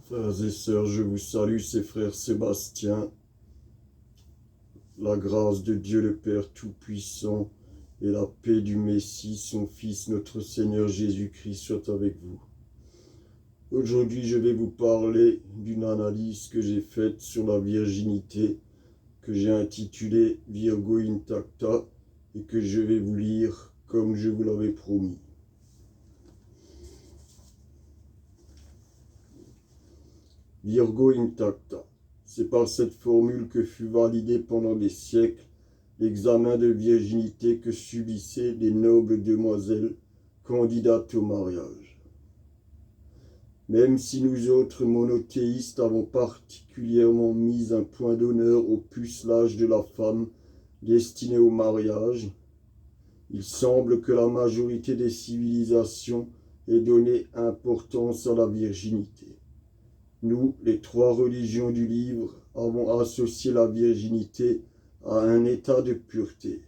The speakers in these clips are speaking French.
Frères et sœurs, je vous salue, c'est frère Sébastien. La grâce de Dieu le Père Tout-Puissant et la paix du Messie, son Fils, notre Seigneur Jésus-Christ, soit avec vous. Aujourd'hui, je vais vous parler d'une analyse que j'ai faite sur la virginité, que j'ai intitulée Virgo Intacta, et que je vais vous lire comme je vous l'avais promis. Virgo Intacta. C'est par cette formule que fut validé pendant des siècles l'examen de virginité que subissaient les nobles demoiselles candidates au mariage. Même si nous autres monothéistes avons particulièrement mis un point d'honneur au pucelage de la femme destinée au mariage, il semble que la majorité des civilisations ait donné importance à la virginité. Nous, les trois religions du livre, avons associé la virginité à un état de pureté.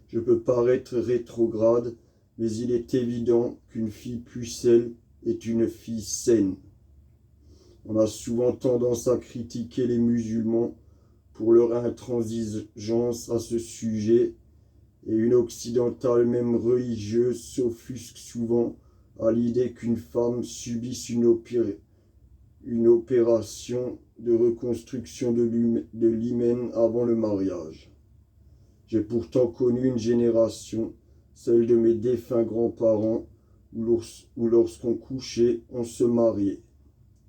Je peux paraître rétrograde, mais il est évident qu'une fille pucelle est une fille saine. On a souvent tendance à critiquer les musulmans pour leur intransigeance à ce sujet, et une occidentale, même religieuse, s'offusque souvent à l'idée qu'une femme subisse une opération de reconstruction de l'hymen avant le mariage. J'ai pourtant connu une génération, celle de mes défunts grands-parents, où lorsqu'on couchait, on se mariait.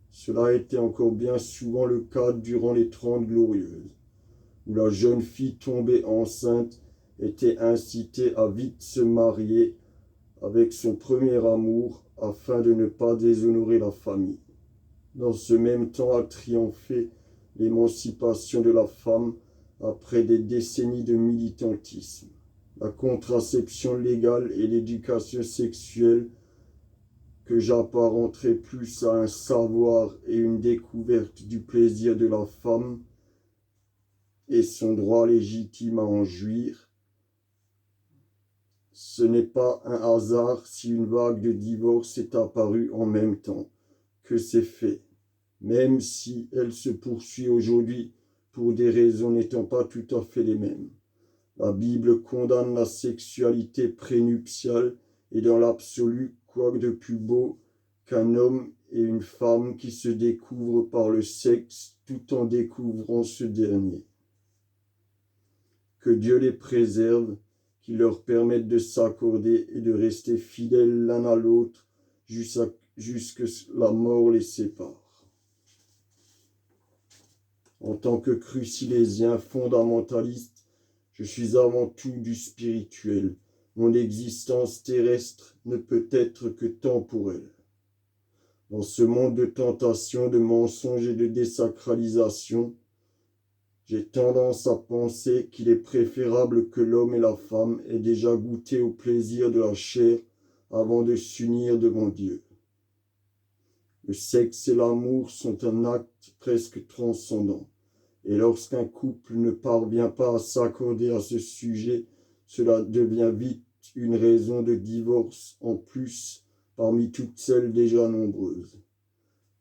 Cela était encore bien souvent le cas durant les 30 Glorieuses, où la jeune fille tombée enceinte était incitée à vite se marier avec son premier amour afin de ne pas déshonorer la famille. Dans ce même temps a triomphé l'émancipation de la femme après des décennies de militantisme. La contraception légale et l'éducation sexuelle, que j'apparenterais plus à un savoir et une découverte du plaisir de la femme et son droit légitime à en jouir, ce n'est pas un hasard si une vague de divorce est apparue en même temps que ces faits, même si elle se poursuit aujourd'hui pour des raisons n'étant pas tout à fait les mêmes. La Bible condamne la sexualité prénuptiale et dans l'absolu, quoi de plus beau qu'un homme et une femme qui se découvrent par le sexe tout en découvrant ce dernier. Que Dieu les préserve, qu'il leur permette de s'accorder et de rester fidèles l'un à l'autre jusque la mort les sépare. En tant que crucilésien fondamentaliste, je suis avant tout du spirituel. Mon existence terrestre ne peut être que temporelle. Dans ce monde de tentation, de mensonges et de désacralisation, j'ai tendance à penser qu'il est préférable que l'homme et la femme aient déjà goûté au plaisir de la chair avant de s'unir devant Dieu. Le sexe et l'amour sont un acte presque transcendant. Et lorsqu'un couple ne parvient pas à s'accorder à ce sujet, cela devient vite une raison de divorce en plus parmi toutes celles déjà nombreuses.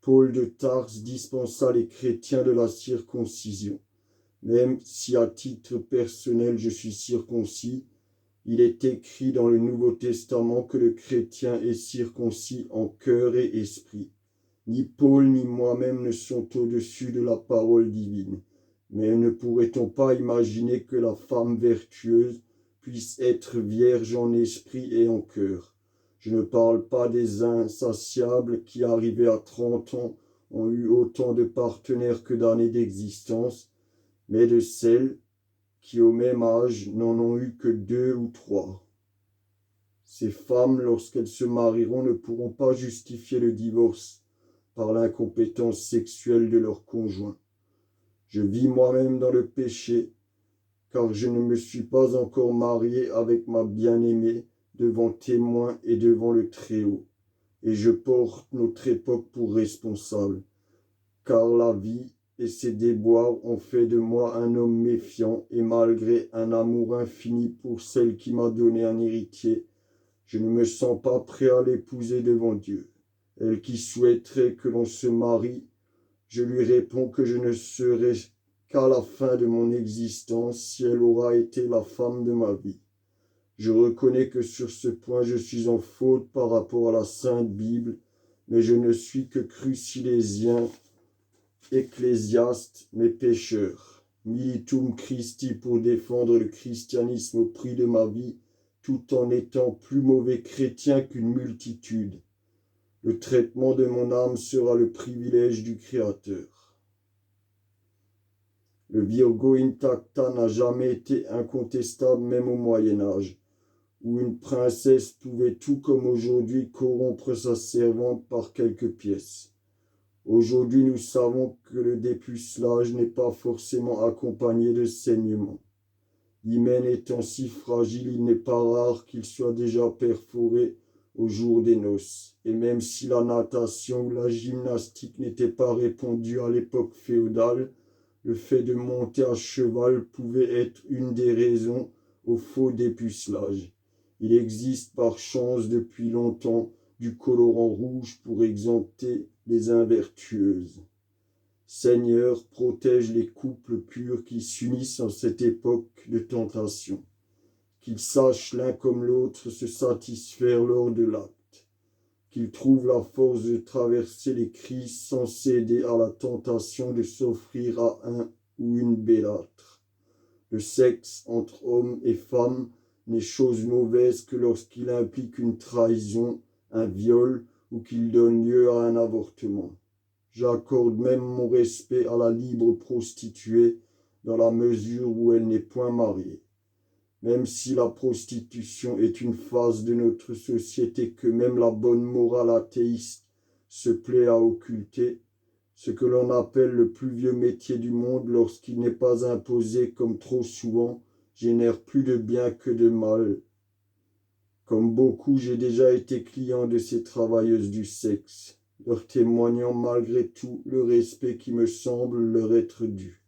Paul de Tarse dispensa les chrétiens de la circoncision. Même si à titre personnel je suis circoncis, il est écrit dans le Nouveau Testament que le chrétien est circoncis en cœur et esprit. Ni Paul ni moi-même ne sont au-dessus de la parole divine. Mais ne pourrait-on pas imaginer que la femme vertueuse puisse être vierge en esprit et en cœur? Je ne parle pas des insatiables qui, arrivés à 30 ans, ont eu autant de partenaires que d'années d'existence, mais de celles qui, au même âge, n'en ont eu que 2 ou 3. Ces femmes, lorsqu'elles se marieront, ne pourront pas justifier le divorce par l'incompétence sexuelle de leur conjoint. Je vis moi-même dans le péché, car je ne me suis pas encore marié avec ma bien-aimée devant témoins et devant le Très-Haut, et je porte notre époque pour responsable, car la vie et ses déboires ont fait de moi un homme méfiant, et malgré un amour infini pour celle qui m'a donné un héritier, je ne me sens pas prêt à l'épouser devant Dieu. Elle qui souhaiterait que l'on se marie, je lui réponds que je ne serai qu'à la fin de mon existence si elle aura été la femme de ma vie. Je reconnais que sur ce point je suis en faute par rapport à la Sainte Bible, mais je ne suis que crucilésien, ecclésiaste, mais pécheur. Militum Christi pour défendre le christianisme au prix de ma vie, tout en étant plus mauvais chrétien qu'une multitude. Le traitement de mon âme sera le privilège du Créateur. Le Virgo intacta n'a jamais été incontestable même au Moyen-Âge, où une princesse pouvait tout comme aujourd'hui corrompre sa servante par quelques pièces. Aujourd'hui, nous savons que le dépucelage n'est pas forcément accompagné de saignement. L'hymen étant si fragile, il n'est pas rare qu'il soit déjà perforé au jour des noces. Et même si la natation ou la gymnastique n'étaient pas répandues à l'époque féodale, le fait de monter à cheval pouvait être une des raisons au faux dépucelage. Il existe par chance depuis longtemps du colorant rouge pour exempter les invertueuses. Seigneur, protège les couples purs qui s'unissent en cette époque de tentation. Qu'ils sachent l'un comme l'autre se satisfaire lors de l'acte. Qu'ils trouvent la force de traverser les crises sans céder à la tentation de s'offrir à un ou une bellâtre. Le sexe entre hommes et femmes n'est chose mauvaise que lorsqu'il implique une trahison, un viol ou qu'il donne lieu à un avortement. J'accorde même mon respect à la libre prostituée dans la mesure où elle n'est point mariée. Même si la prostitution est une phase de notre société que même la bonne morale athéiste se plaît à occulter, ce que l'on appelle le plus vieux métier du monde lorsqu'il n'est pas imposé comme trop souvent, génère plus de bien que de mal. Comme beaucoup, j'ai déjà été client de ces travailleuses du sexe, leur témoignant malgré tout le respect qui me semble leur être dû.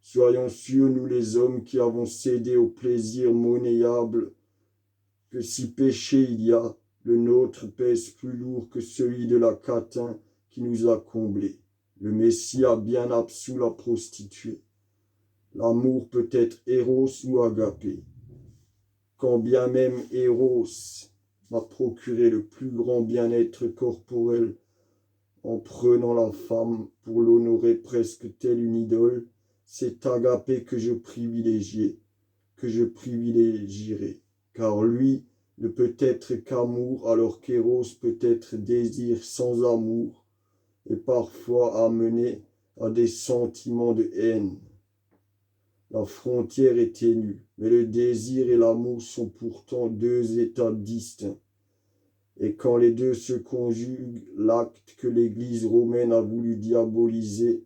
Soyons sûrs, nous les hommes qui avons cédé au plaisir monnayable, que si péché il y a, le nôtre pèse plus lourd que celui de la catin qui nous a comblés. Le Messie a bien absous la prostituée. L'amour peut être Eros ou Agapé. Quand bien même Eros m'a procuré le plus grand bien-être corporel en prenant la femme pour l'honorer presque telle une idole, c'est Agapé que je privilégierai, car lui ne peut être qu'amour alors qu'Eros peut être désir sans amour et parfois amené à des sentiments de haine. La frontière est ténue, mais le désir et l'amour sont pourtant deux états distincts. Et quand les deux se conjuguent, l'acte que l'Église romaine a voulu diaboliser,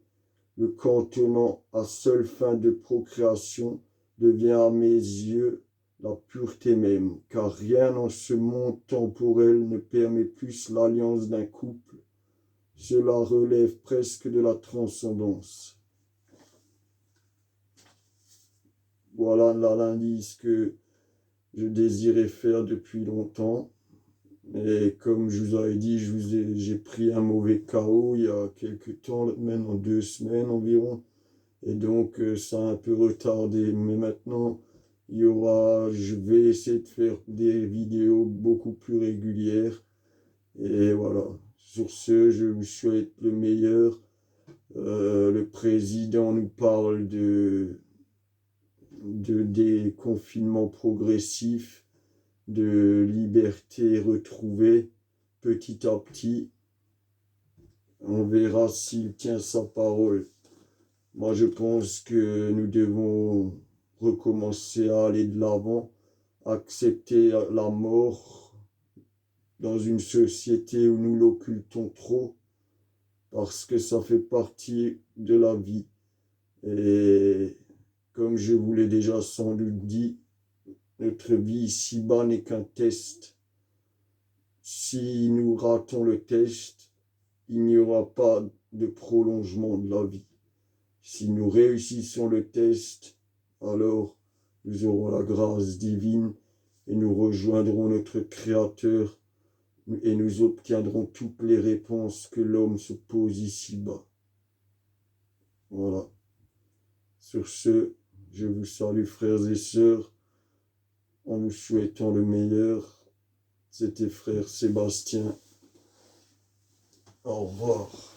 le cantonnant à seule fin de procréation, devient à mes yeux la pureté même, car rien en ce monde temporel ne permet plus l'alliance d'un couple. Cela relève presque de la transcendance. Voilà l'analyse que je désirais faire depuis longtemps. Et comme je vous avais dit, j'ai pris un mauvais KO il y a quelques temps, maintenant 2 semaines environ. Et donc ça a un peu retardé. Mais maintenant, je vais essayer de faire des vidéos beaucoup plus régulières. Et voilà. Sur ce, je vous souhaite le meilleur. Le président nous parle de déconfinement progressif, de liberté retrouvée petit à petit. On verra s'il tient sa parole. Moi, je pense que nous devons recommencer à aller de l'avant, accepter la mort dans une société où nous l'occultons trop, parce que ça fait partie de la vie. Et comme je vous l'ai déjà sans doute dit, notre vie ici-bas n'est qu'un test. Si nous ratons le test, il n'y aura pas de prolongement de la vie. Si nous réussissons le test, alors nous aurons la grâce divine et nous rejoindrons notre Créateur et nous obtiendrons toutes les réponses que l'homme se pose ici-bas. Voilà. Sur ce, je vous salue, frères et sœurs, en vous souhaitant le meilleur. C'était frère Sébastien. Au revoir.